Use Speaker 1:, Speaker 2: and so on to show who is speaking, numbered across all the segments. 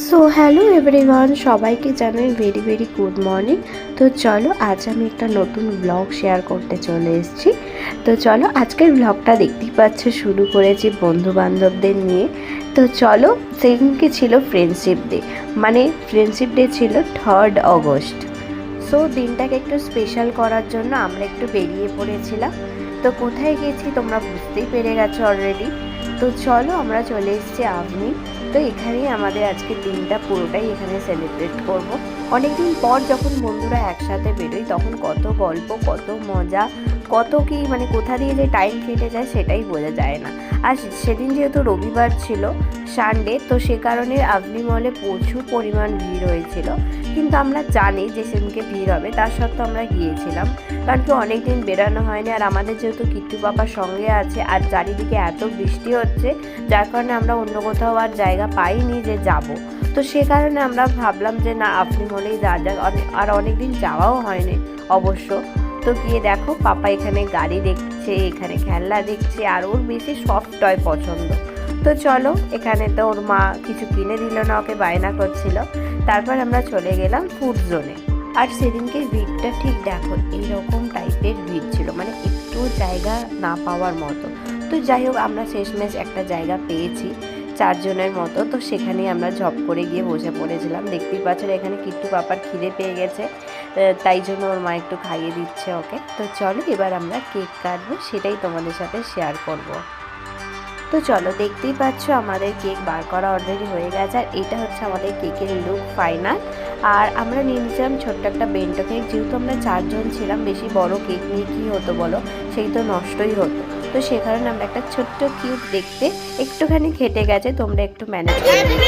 Speaker 1: So hello everyone, সবাইকে জানাই very very good morning. তো চলো আজ আমি একটা নতুন ব্লগ শেয়ার করতে চলে এসেছি। তো চলো আজকের ব্লগটা দেখতেই পাচ্ছ, শুরু করেছি বন্ধু বান্ধবদের নিয়ে। তো চলো, সেদিনকে ছিল ফ্রেন্ডশিপ ডে, মানে ফ্রেন্ডশিপ ডে ছিল 3rd অগস্ট। সো দিনটাকে একটু স্পেশাল করার জন্য আমরা একটু বেরিয়ে পড়েছিলাম। তো কোথায় গেছি তোমরা বুঝতেই পেরে গেছো অলরেডি। তো চলো আমরা চলে এসেছি আভনি। তো এখানেই আমাদের আজকের দিনটা পুরোটাই এখানে সেলিব্রেট করব। অনেকদিন পর যখন বন্ধুরা একসাথে বেরোই তখন কত গল্প, কত মজা, কত কি মানে কোথা দিয়ে যে টাইম কেটে যায় সেটাই বোঝা যায় না। আর সেদিন যেহেতু রবিবার ছিল, সানডে, তো সে কারণে আভনি মলে প্রচুর পরিমাণ ভিড় হয়েছিল। কিন্তু আমরা জানি যে সেদিনকে ভিড় হবে, তার সত্ত্বেও আমরা গিয়েছিলাম। কারণ কি অনেকদিন বেরানো হয়নি, আর আমাদের যেহেতু কিট্টু পাপা সঙ্গে আছে, আর চারিদিকে এত বৃষ্টি হচ্ছে যার কারণে আমরা অন্য কোথাও আর জায়গা পাইনি যে যাব। তো সে কারণে আমরা ভাবলাম যে না, আপনি হলেই যা যাক, আর অনেকদিন যাওয়াও হয়নি অবশ্য। তো গিয়ে দেখো পাপা এখানে গাড়ি দেখছে, এখানে খেলনা দেখছে, আর ওর বেশি সফট টয় পছন্দ। তো চলো, এখানে তো ওর মা কিছু কিনে দিল না, ওকে বায়না করছিল। তারপর আমরা চলে গেলাম ফুড জোনে। আর সেদিনকে ভিড়টা ঠিক দেখো এইরকম টাইপের ভিড় ছিল, মানে একটু জায়গা না পাওয়ার মতো। তো যাই হোক, আমরা শেষমেশ একটা জায়গা পেয়েছি 4 জনের মতো। তো সেখানেই আমরা ঝপ করে গিয়ে বসে পড়েছিলাম। দেখতেই পাচ্ছেন এখানে কিট্টু পাপার খিদে পেয়ে গেছে, তাই জন্য ওর মা একটু খাইয়ে দিচ্ছে ওকে। তো চলো এবার আমরা কেক কাটবো, সেটাই তোমাদের সাথে শেয়ার করব। তো চলো, দেখতেই পাচ্ছ আমাদের কেক বার করা অলরেডি হয়ে গেছে, আর এটা হচ্ছে আমাদের কেকের লুক ফাইনাল। আর আমরা নিয়ে নিয়েছিলাম ছোট্ট একটা বেন্টো কেক। যেহেতু আমরা 4 জন ছিলাম, বেশি বড় কেক নিয়ে কী হতো বলো, সেই তো নষ্টই হতো। তো সে কারণে আমরা একটা ছোট্ট কিউট দেখতে, একটুখানি খেটে গেছে, তোমরা একটু ম্যানেজ করে দিও।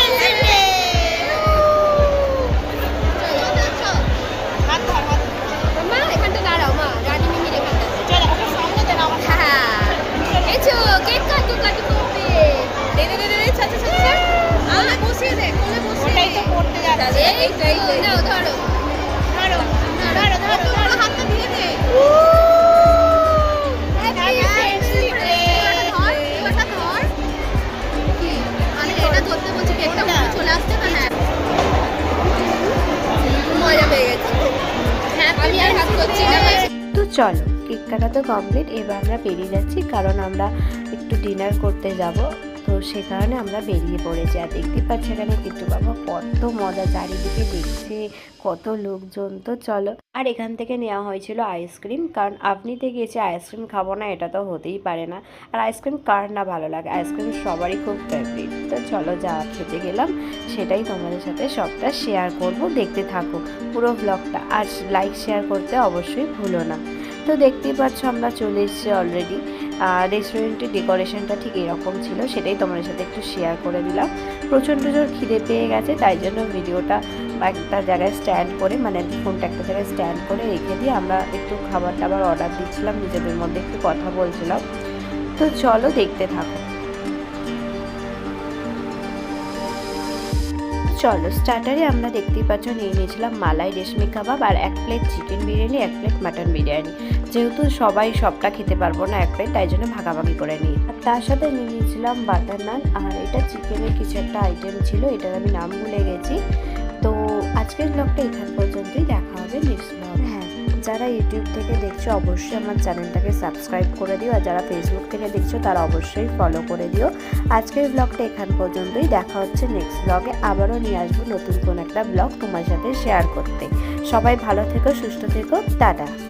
Speaker 1: তো চলো, কেক কাটা তো কমপ্লিট, এবার আমরা বেরিয়ে যাচ্ছি, কারণ আমরা একটু ডিনার করতে যাব। তো সে কারণে আমরা বেরিয়ে পড়েছি। আর দেখতে পাচ্ছি এখানে কিট্টু বাবা কত মজা, চারিদিকে দেখছে কত লোকজন। তো চলো, আর এখান থেকে নেওয়া হয়েছিল আইসক্রিম, কারণ আপনিতে গিয়েছে আইসক্রিম খাবো না এটা তো হতেই পারে না। আর আইসক্রিম কার না ভালো লাগে, আইসক্রিম সবারই খুব ফেভারিট। তো চলো, যা খেতে গেলাম সেটাই তোমাদের সাথে সবটা শেয়ার করব, দেখতে থাকো পুরো ব্লগটা। আর লাইক শেয়ার করতে অবশ্যই ভুলো না। তো দেখতেই পাচ্ছ আমরা চলে এসেছি অলরেডি। রেস্টুরেন্টের ডেকোরেশনটা ঠিক এরকম ছিল, সেটাই তোমাদের সাথে একটু শেয়ার করে দিলাম। প্রচণ্ড জোর খিদে পেয়ে গেছে, তাই জন্য ভিডিওটা একটা জায়গায় স্ট্যান্ড করে, মানে ফোনটা একটা জায়গায় স্ট্যান্ড করে রেখে দিয়ে আমরা একটু খাবার টাবার অর্ডার দিচ্ছিলাম, নিজেদের মধ্যে একটু কথা বলছিলাম। তো চলো দেখতে থাকো। চলো, স্টার্টারে আমরা দেখতেই পাচ্ছ নিয়ে নিয়েছিলাম মালাই রেশমি কাবাব, আর 1 plate chicken biryani, 1 plate mutton biryani. যেহেতু সবাই সবটা খেতে পারবো না 1 প্লেট, তাই জন্য ভাগাভাগি করে নিই। আর তার সাথে নিয়ে নিয়েছিলাম বাটার নান, আর এটা চিকেনের কিছু একটা আইটেম ছিল, এটার আমি নাম ভুলে গেছি। তো আজকের ব্লগটা এখান পর্যন্তই, দেখা হবে নেক্সট ব্লগ। হ্যাঁ, যারা ইউটিউব থেকে দেখছো অবশ্যই আমার চ্যানেলটাকে সাবস্ক্রাইব করে দিও, আর যারা ফেসবুক থেকে দেখছো তারা অবশ্যই ফলো করে দিও। আজকের ব্লগটা এখান পর্যন্তই, দেখা হচ্ছে নেক্সট ব্লগে। আবারও নিয়ে আসবো নতুন কোন একটা ব্লগ তোমার সাথে শেয়ার করতে। সবাই ভালো থেকো, সুস্থ থেকো, টাটা।